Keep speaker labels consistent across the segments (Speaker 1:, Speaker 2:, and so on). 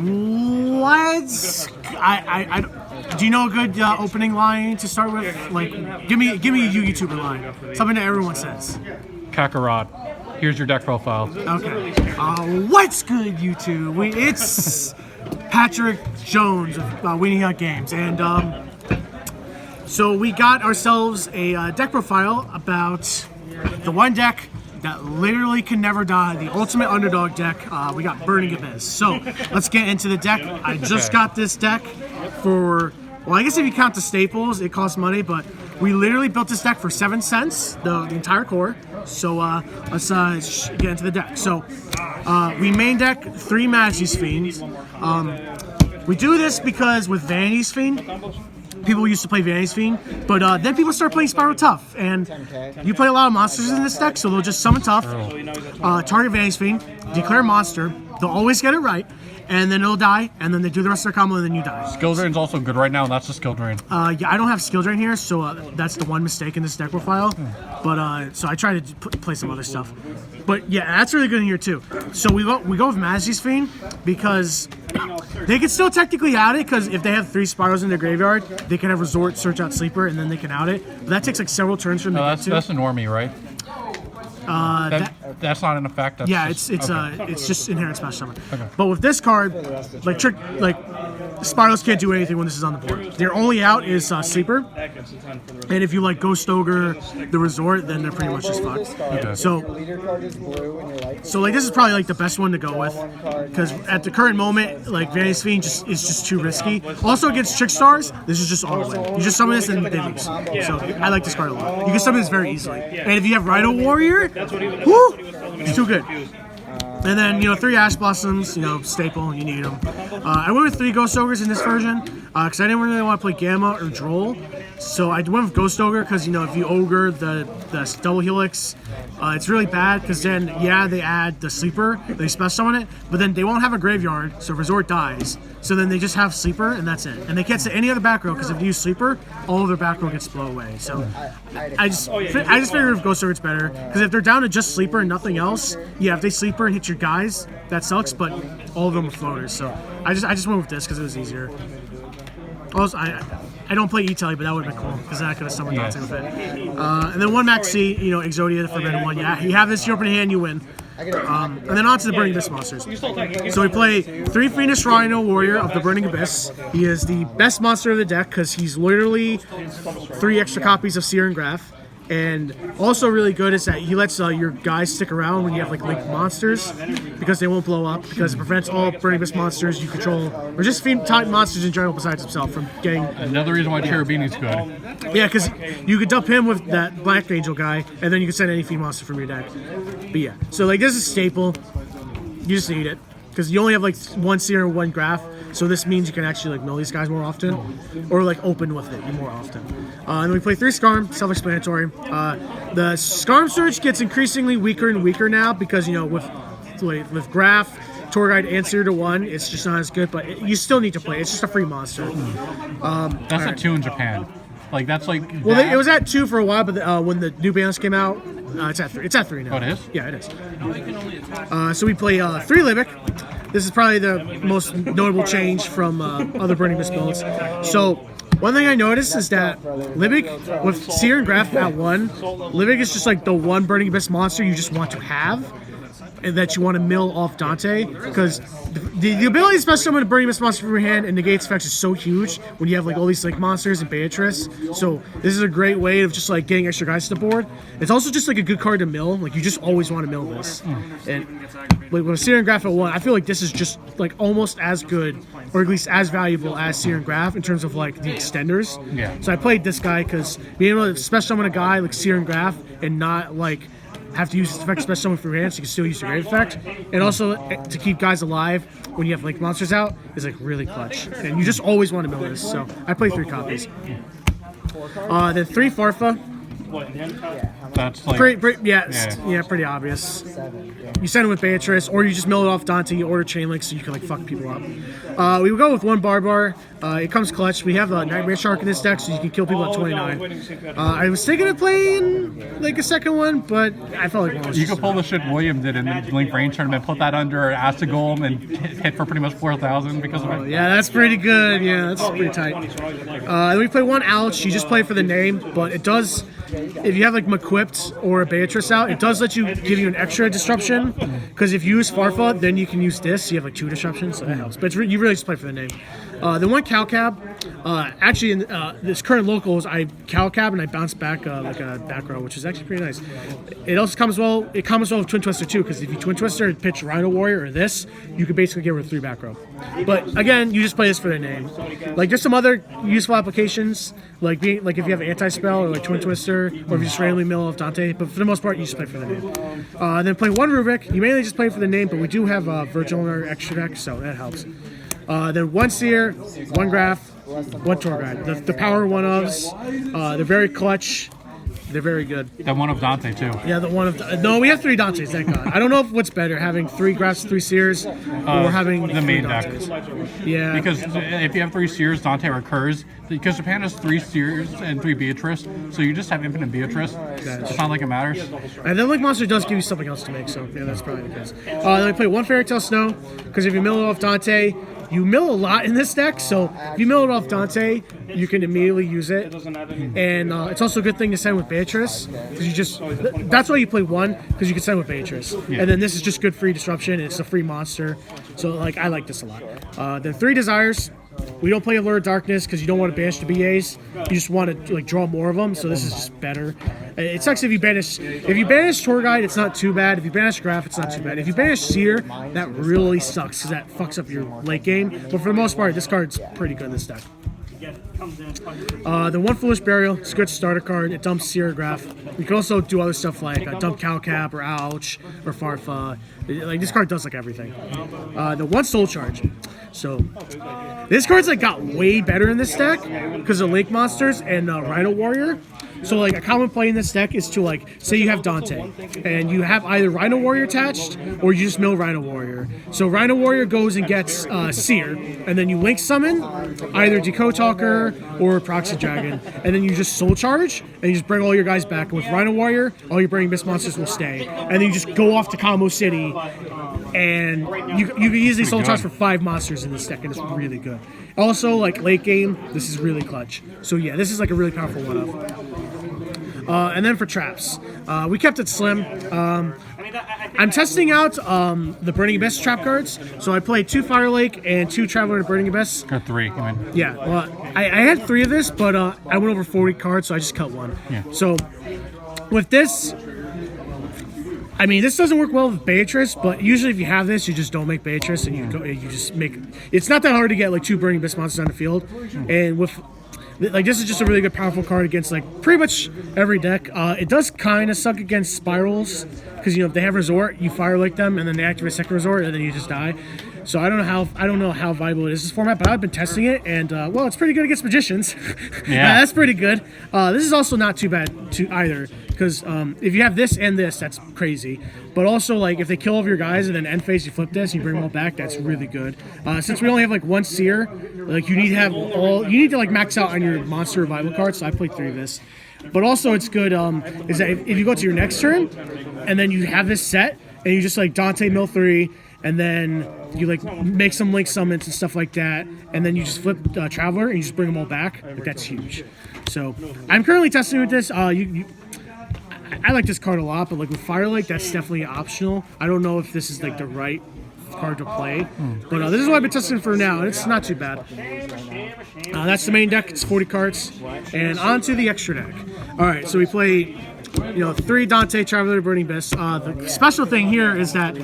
Speaker 1: Let's. Do you know a good opening line to start with? Like, give me a YouTuber line, something that everyone says.
Speaker 2: Kakarot. Here's your deck profile.
Speaker 1: Okay. What's good, YouTube? It's Patrick Jones of Winning Hunt Games, and so we got ourselves a deck profile about the one deck that literally can never die, the ultimate underdog deck. We got Burning Abyss. So let's get into the deck. I just got this deck for, well, I guess if you count the staples, it costs money, but we literally built this deck for 7 cents, the entire core. So let's get into the deck. So we main deck 3 Majesty's Fiends. We do this because with Vanity's Fiend, people used to play Vanity's Fiend, but then people start playing Spiral Tough, and you play a lot of monsters in this deck, so they'll just summon Tough, target Vanity's Fiend, declare monster, they'll always get it right, and then it'll die, and then they do the rest of their combo, and then you die.
Speaker 2: Skill Drain's also good right now, and that's the Skill Drain.
Speaker 1: Yeah, I don't have Skill Drain here, so that's the one mistake in this deck profile, but so I try to play some other stuff. But yeah, that's really good in here too. So we go with Majesty's Fiend because they can still technically out it, because if they have 3 Spirals in their graveyard, they can have Resort, Search Out Sleeper, and then they can out it. But that takes like several turns for them to get to.
Speaker 2: That's a normie, right? That's not an effect. That's
Speaker 1: yeah,
Speaker 2: just,
Speaker 1: it's just inherent special summon.
Speaker 2: Okay.
Speaker 1: But with this card, like Spirals can't do anything when this is on the board. Their only out is Sleeper, and if you like Ghost Ogre, the Resort, then they're pretty much just fucked.
Speaker 2: Okay.
Speaker 1: So like this is probably like the best one to go with, because at the current moment, like Vanity's Fiend is just too risky. Also against Trickstars, this is just all win. You just summon this and they lose. So I like this card a lot. You can summon this very easily, and if you have Rhino Warrior, whoo, it's too good. And then, 3 Ash Blossoms, staple, you need them. I went with 3 Ghost Ogres in this version, because I didn't really want to play Gamma or Droll. So I went with Ghost Ogre, because, if you Ogre the double Helix, it's really bad, because then, yeah, they add the Sleeper, they special summon it, but then they won't have a graveyard, so Resort dies. So then they just have Sleeper, and that's it. And they can't set any other back row, because if you use Sleeper, all of their back row gets blown away. So I just figured if Ghost Ogre's better, because if they're down to just Sleeper and nothing else, yeah, if they Sleeper and hit your guys, that sucks, but all of them are floaters. So I just went with this because it was easier. Also, I don't play E-Telly, but that would have been cool, because then I could have summoned Dante with it. And then 1 Max C, Exodia, the Forbidden One. Yeah, you have this, you open a hand, you win. And then on to the Burning Abyss monsters. So we play 3 Phoenix Rhino Warrior of the Burning Abyss. He is the best monster of the deck, because he's literally 3 extra copies of Seer and Graph. And also really good is that he lets your guys stick around when you have like linked monsters, because they won't blow up, because it prevents all Burning Abyss monsters you control, or just type monsters in general besides himself, from getting...
Speaker 2: Another reason why Cherubini's good.
Speaker 1: Yeah, because you could dump him with that Black Angel guy, and then you can send any fiend monster from your deck. But yeah, so like this is staple. You just need it, because you only have like 1 Seer and 1 Graph, so this means you can actually like mill these guys more often, or like open with it more often. And then we play 3 Skarm, self-explanatory. The Skarm Surge gets increasingly weaker and weaker now, because with Graph, Tour Guide, and Seer to 1, it's just not as good, but you still need to play. It's just a free monster.
Speaker 2: That's a 2 in Japan. Like that's like.
Speaker 1: Well, it was at 2 for a while, but when the new banners came out, it's at 3. It's at 3 now.
Speaker 2: Oh, it is?
Speaker 1: Yeah, it is. So we play 3 Libic. This is probably the most notable change from other Burning Abyss builds. So one thing I noticed is that Libic, with Seer and Graph at 1, Libic is just like the one Burning Abyss monster you just want to have, and that you want to mill off Dante, because the ability to special summon a Burning Abyss monster from your hand and negates effects is so huge when you have like all these Link monsters and Beatrice. So this is a great way of just like getting extra guys to the board. It's also just like a good card to mill. Like you just always want to mill this. And like with Seer and Graph at 1, I feel like this is just like almost as good, or at least as valuable as Seer and Graph in terms of like the extenders.
Speaker 2: Yeah. So
Speaker 1: I played this guy because being able to special summon a guy like Seer and Graph and not like have to use this effect special summon for your hand, so you can still use the grave effect, and also to keep guys alive when you have like monsters out is like really clutch, and you just always want to mill this. So I play 3 copies. Then 3 Farfa.
Speaker 2: That's like
Speaker 1: pretty obvious. You send it with Beatrice, or you just mill it off Dante. You order chain links so you can like fuck people up. We would go with one Barbar. It comes clutch. We have a Nightmare Shark in this deck, so you can kill people at 29. I was thinking of playing like a second one, but I felt like one was
Speaker 2: you could pull the shit William did in the Link Range tournament, put that under Acid Golem, and hit for pretty much 4,000 because of it.
Speaker 1: Yeah, that's pretty good. Yeah, that's pretty tight. Then we play one Ouch. You just play for the name, but it does. If you have like M'Quipped or a Beatrice out, it does let you give you an extra disruption. Because if you use Farfa, then you can use this. So you have like 2 disruptions, so that helps. But you really just play for the name. The one Cow Cab, actually in this current locals, I Cow Cab and I bounce back like a back row, which is actually pretty nice. It also comes well. It comes well with Twin Twister too, because if you Twin Twister and pitch Rhino Warrior or this, you could basically get rid of 3 back row. But again, you just play this for the name. Like there's some other useful applications, like if you have anti spell or like Twin Twister, or if you just randomly mill off Dante. But for the most part, you just play for the name. Then play one Rubik. You mainly just play for the name, but we do have Virgil in our extra deck, so that helps. Then one Seer, one Graph, one Tour Guide. The power one-ofs, they're very clutch. They're very good.
Speaker 2: That one of Dante too.
Speaker 1: Yeah, the one of no, we have 3 Dantes, thank God. I don't know what's better, having 3 Graphs, 3 Seers, or having
Speaker 2: the main deck.
Speaker 1: Yeah.
Speaker 2: Because if you have 3 Seers, Dante recurs. Because Japan has 3 Seers and 3 Beatrice, so you just have infinite Beatrice. It's not like it matters.
Speaker 1: And then Link Monster does give you something else to make, so yeah, that's probably the case. Then we play one Fairy Tale Snow, because if you mill it off Dante, you mill a lot in this deck, so if you mill it off Dante, you can immediately use it. And it's also a good thing to send with Beatrice, because that's why you play one, because you can send with Beatrice. Yeah. And then this is just good free disruption, and it's a free monster. So like I like this a lot. Then 3 Desires. We don't play Allure of Darkness because you don't want to banish the BAs. You just want to like draw more of them, so this is just better. It sucks if you banish Tour Guide, it's not too bad. If you banish Graph, it's not too bad. If you banish Seer, that really sucks because that fucks up your late game. But for the most part, this card's pretty good in this deck. The one Foolish Burial, it's a good starter card. It dumps Seer Graph. You can also do other stuff like dump Cow Cab or Ouch or Farfa. Like this card does like everything. The one Soul Charge. So this card's like got way better in this deck because of Lake Monsters and Rhino Warrior. So like a common play in this deck is to like say you have Dante and you have either Rhino Warrior attached or you just mill Rhino Warrior. So Rhino Warrior goes and gets Seer, and then you link summon either Decode Talker or Proxy Dragon, and then you just Soul Charge and you just bring all your guys back. And with Rhino Warrior, all your Burning Mist monsters will stay, and then you just go off to Combo City, and you can easily Soul Charge for 5 monsters in this deck, and it's really good. Also, like late game, this is really clutch. So yeah, this is like a really powerful one of. And then for traps, we kept it slim. I'm testing out the Burning Abyss trap cards. So I played 2 Fire Lake and 2 Traveler to Burning Abyss.
Speaker 2: Or 3, I mean.
Speaker 1: Yeah, well, I had 3 of this, but I went over 40 cards, so I just cut 1.
Speaker 2: Yeah.
Speaker 1: So with this, I mean, this doesn't work well with Beatrice, but usually if you have this, you just don't make Beatrice, and you just make. It's not that hard to get like 2 Burning Abyss monsters on the field, and with. Like, this is just a really good, powerful card against, like, pretty much every deck. It does kind of suck against Spirals, because, you know, if they have Resort, you Fire Lake them, and then they activate second Resort, and then you just die. So I don't know how viable it is, this format, but I've been testing it, and, well, it's pretty good against Magicians.
Speaker 2: Yeah.
Speaker 1: That's pretty good. This is also not too bad, either, because if you have this and this, that's crazy. But also, like, if they kill all of your guys and then end phase, you flip this, you bring them all back, that's really good. Since we only have, like, 1 Seer, like, you need to, like, max out on your monster revival cards, so I played 3 of this. But also, it's good, is that if you go to your next turn, and then you have this set, and you just, like, Dante mill 3, and then you, like, make some link summons and stuff like that, and then you just flip Traveler, and you just bring them all back, like, that's huge. So, I'm currently testing with this. I like this card a lot, but like with Fire Lake, that's definitely optional. I don't know if this is like the right card to play, but this is what I've been testing for now, and it's not too bad. That's the main deck. It's 40 cards, and on to the extra deck. All right, so we play 3 Dante Traveler to Burning Abyss. The special thing here is that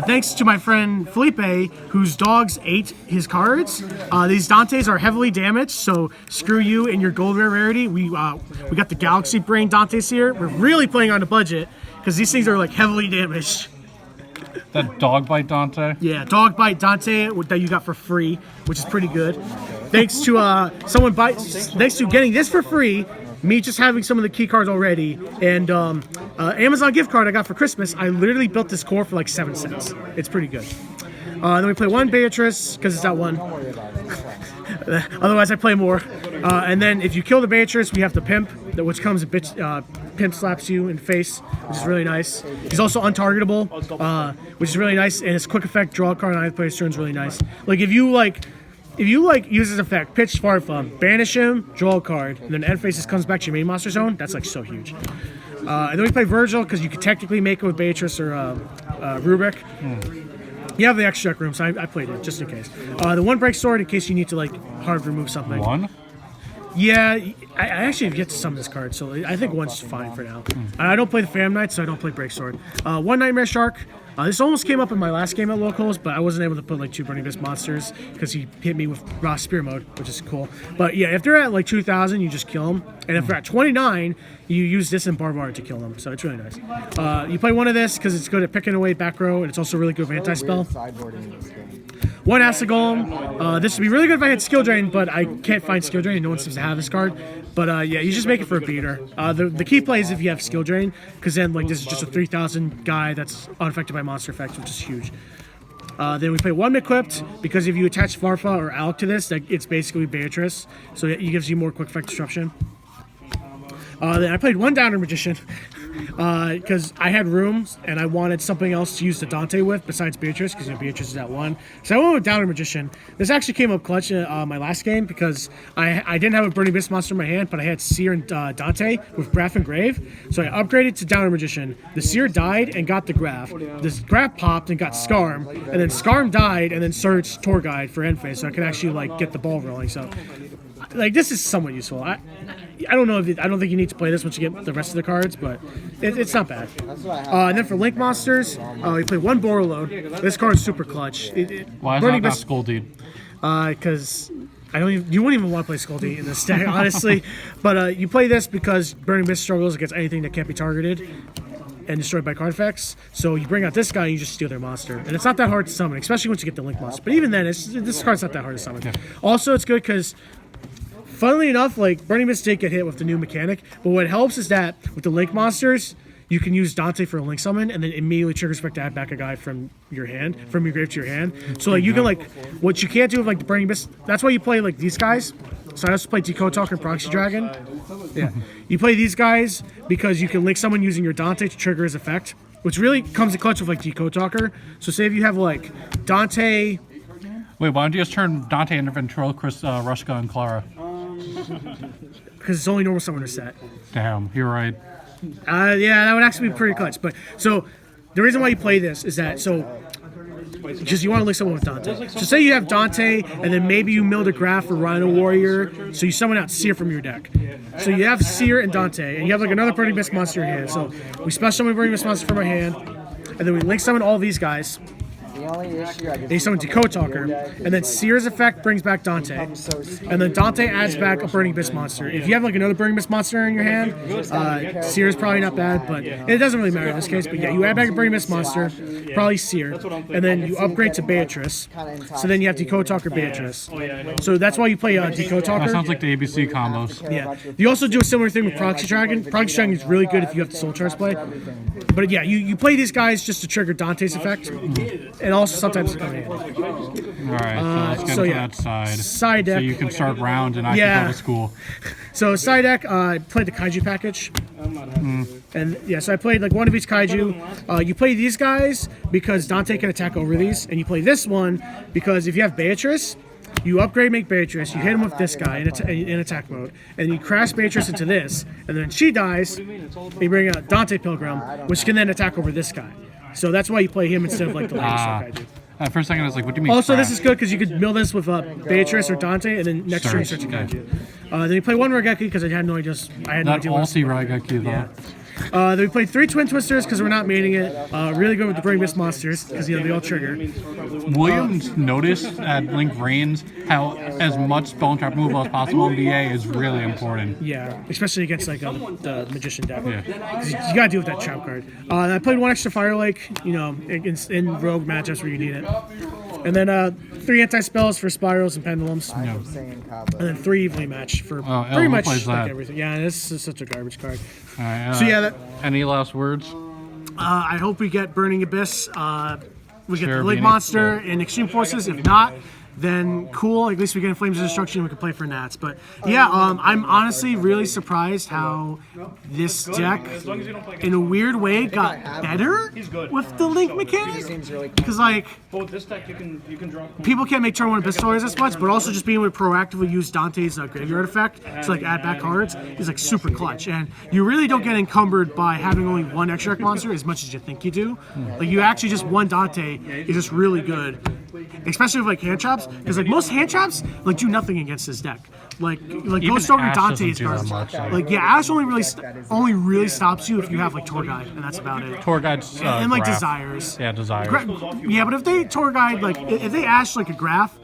Speaker 1: thanks to my friend Felipe, whose dogs ate his cards, these Dantes are heavily damaged, so screw you and your gold rarity. We got the Galaxy Brain Dantes here. We're really playing on a budget because these things are like heavily damaged.
Speaker 2: That Dog Bite Dante?
Speaker 1: Yeah, Dog Bite Dante that you got for free, which is pretty good. Thanks to thanks to getting this for free, me just having some of the key cards already, and Amazon gift card I got for Christmas, I literally built this core for like 7 cents. It's pretty good. Then we play one Beatrice, because it's that one. Otherwise, I play more. And then if you kill the Beatrice, we have the Pimp, which comes a bitch, Pimp slaps you in the face, which is really nice. He's also untargetable, which is really nice, and his quick effect draw card on either player's turn is really nice. Like if you use his effect, pitch Farfa, banish him, draw a card, and then end phases comes back to your main monster zone, that's like so huge. And then we play Virgil, because you could technically make it with Beatrice or Rubik. You have the extra deck room, so I played it just in case. The one break sword in case you need to like hard remove something.
Speaker 2: One?
Speaker 1: Yeah, I actually have yet to summon this card, so I think one's fine for now. I don't play the Fam Knight, so I don't play break sword. One Nightmare Shark. This almost came up in my last game at locals, but I wasn't able to put like 2 Burning Abyss monsters because he hit me with raw spear mode, which is cool. But yeah, if they're at like 2,000, you just kill them, and if they're at 29, you use this and Barbarian to kill them. So it's really nice. You play one of this because it's good at picking away back row, and it's also really good for anti-spell. One Acid Golem. This would be really good if I had Skill Drain, but I can't find Skill Drain. No one seems to have this card. But yeah, you just make it for a beater. The key play is if you have Skill Drain, because then like this is just a 3,000 guy that's unaffected by monster effects, which is huge. Then we play one Equipped, because if you attach Farfa or Alec to this, it's basically Beatrice, so it gives you more quick effect disruption. Then I played one Downer Magician, because I had rooms and I wanted something else to use the Dante with besides Beatrice, because Beatrice is at 1. So I went with Downer Magician. This actually came up clutch in my last game because I didn't have a Burning Abyss monster in my hand, but I had Seer and Dante with Graph and Grave. So I upgraded to Downer Magician. The Seer died and got the Graph. This Graph popped and got Scarm, and then Scarm died and then searched Tour Guide for end phase, so I could actually like get the ball rolling. So like this is somewhat useful. I don't know if I don't think you need to play this once you get the rest of the cards, but it's not bad. And then for Link monsters, we play one Borreload. This card's super clutch.
Speaker 2: Why is that not Skull Deed?
Speaker 1: Because I don't even, you wouldn't even want to play Skull Deed in this deck, honestly. But you play this because Burning Abyss struggles against anything that can't be targeted and destroyed by card effects. So you bring out this guy and you just steal their monster. And it's not that hard to summon, especially once you get the Link monster. But even then, this card's not that hard to summon. Yeah. Also, it's good because funnily enough, like Burning Abyss did get hit with the new mechanic, but what helps is that with the Link monsters, you can use Dante for a Link summon, and then immediately triggers effect to add back a guy from your hand, from your grave to your hand. So like you can like, what you can't do with like the Burning Abyss, that's why you play like these guys. So I also play Decode Talker and Proxy Dragon. Yeah, you play these guys because you can Link someone using your Dante to trigger his effect, which really comes in clutch with like Decode Talker. So say if you have like Dante.
Speaker 2: Wait, why don't you just turn Dante into Ventriloquist, Rushka, and Clara?
Speaker 1: Because it's only normal summoner set.
Speaker 2: Damn, you're right.
Speaker 1: Yeah, that would actually be pretty clutch. But so the reason why you play this is that because you want to link someone with Dante. So say you have Dante, and then maybe you milled a Graph or Rhino Warrior, so you summon out Seer from your deck. So you have Seer and Dante, and you have like another Burning Abyss monster in your hand. So we special summon Burning Abyss monster from our hand, and then we link summon all these guys. They summon Decode Talker, and then Seer's effect brings back Dante, and then Dante adds back a Burning Abyss monster. If you have like another Burning Abyss monster in your hand, Seer's probably not bad, but it doesn't really matter in this case. But yeah, you add back a Burning Abyss monster, probably Seer, and then you upgrade to Beatrice. So then you have Decode Talker, Beatrice. So that's why you play Decode Talker.
Speaker 2: That sounds like the ABC combos.
Speaker 1: Yeah, you also do a similar thing with Proxy Dragon. Proxy Dragon is really good if you have the Soul Charge play. But yeah, you play these guys just to trigger Dante's effect. And also sometimes it's coming in.
Speaker 2: Alright, so let's get into that side.
Speaker 1: Side deck.
Speaker 2: So you can start round and I can go to school.
Speaker 1: So side deck, I played the Kaiju package. And yeah, so I played like one of each Kaiju. You play these guys because Dante can attack over these. And you play this one because if you have Beatrice, you upgrade, make Beatrice, you hit him with this guy in attack mode, and you crash Beatrice into this, and then she dies, and you bring out Dante Pilgrim, which can then attack over this guy. So that's why you play him instead of like the latest Kaiju.
Speaker 2: For a second, I was like, what do you mean?
Speaker 1: Also,
Speaker 2: crash?
Speaker 1: This is good because you could mill this with Beatrice or Dante, and then next turn you search a Kaiju. Then you play one Raigeki because I had no idea.
Speaker 2: That all-see Raigeki, though.
Speaker 1: Yeah. Then we played 3 Twin Twisters because we're not maining it. Really good with the Burning Abyss monsters because they all trigger.
Speaker 2: Williams noticed at Link Reigns how as much spell and trap removal as possible in BA is really important.
Speaker 1: Yeah, especially against like the Magician deck. Yeah. You gotta deal with that trap card. I played one extra Fire Lake, in Rogue matchups where you need it. And then 3 anti-spells for spirals and pendulums.
Speaker 3: Yeah.
Speaker 1: And then 3 evenly match for pretty
Speaker 2: who
Speaker 1: much
Speaker 2: plays
Speaker 1: like
Speaker 2: that?
Speaker 1: everything. Yeah, this is such a garbage card.
Speaker 2: All right,
Speaker 1: So yeah,
Speaker 2: any last words?
Speaker 1: I hope we get Burning Abyss. We get the Lake
Speaker 2: Beanie.
Speaker 1: Monster and Extreme Forces. If not, then cool. At least we get Flames of Destruction. We can play for Nats. But yeah, I'm honestly really surprised how this deck, in a weird way, got better with the Link mechanic. Because like,
Speaker 4: This deck you can draw.
Speaker 1: people can't make turn 1 Abyss stories as much, but also just being able to proactively use Dante's graveyard effect to like add back cards is like super clutch. And you really don't get encumbered by having only 1 extra deck monster as much as you think you do. Like you actually just 1 Dante is just really good, especially with like hand traps, because like most hand traps like do nothing against this deck. Like Ghost Ogre
Speaker 2: Ash
Speaker 1: Dante
Speaker 2: doesn't
Speaker 1: is
Speaker 2: do that
Speaker 1: garbage.
Speaker 2: much, like-
Speaker 1: Like yeah, Ash only really stops you if you have like Tour Guide, and that's about it.
Speaker 2: Tour guides
Speaker 1: And like
Speaker 2: graph.
Speaker 1: Desires.
Speaker 2: Yeah, desires.
Speaker 1: Yeah, but if they Tour Guide, like, if they Ash like a graph,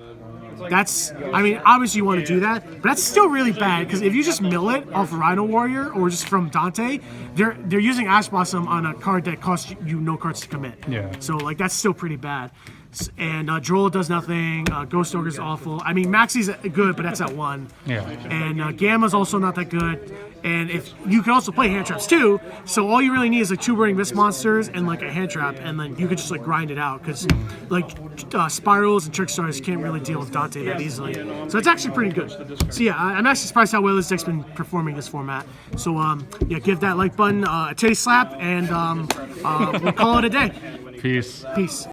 Speaker 1: that's, I mean, obviously you want to do that, but that's still really bad, because if you just mill it off Rhino Warrior or just from Dante, they're using Ash Blossom on a card that costs you no cards to commit.
Speaker 2: Yeah.
Speaker 1: So, like, that's still pretty bad. And Droll does nothing. Ghost Ogre's awful. I mean, Maxi's good, but that's at 1.
Speaker 2: Yeah.
Speaker 1: And Gamma's also not that good. And if you can also play hand traps too, so all you really need is like 2 Burning Mist monsters and like a hand trap, and then you could just like grind it out, because like spirals and trick stars can't really deal with Dante that easily. So it's actually pretty good. So yeah, I'm actually surprised how well this deck's been performing this format. So yeah, give that like button a titty slap, and we'll call it a day.
Speaker 2: Peace.
Speaker 1: Peace.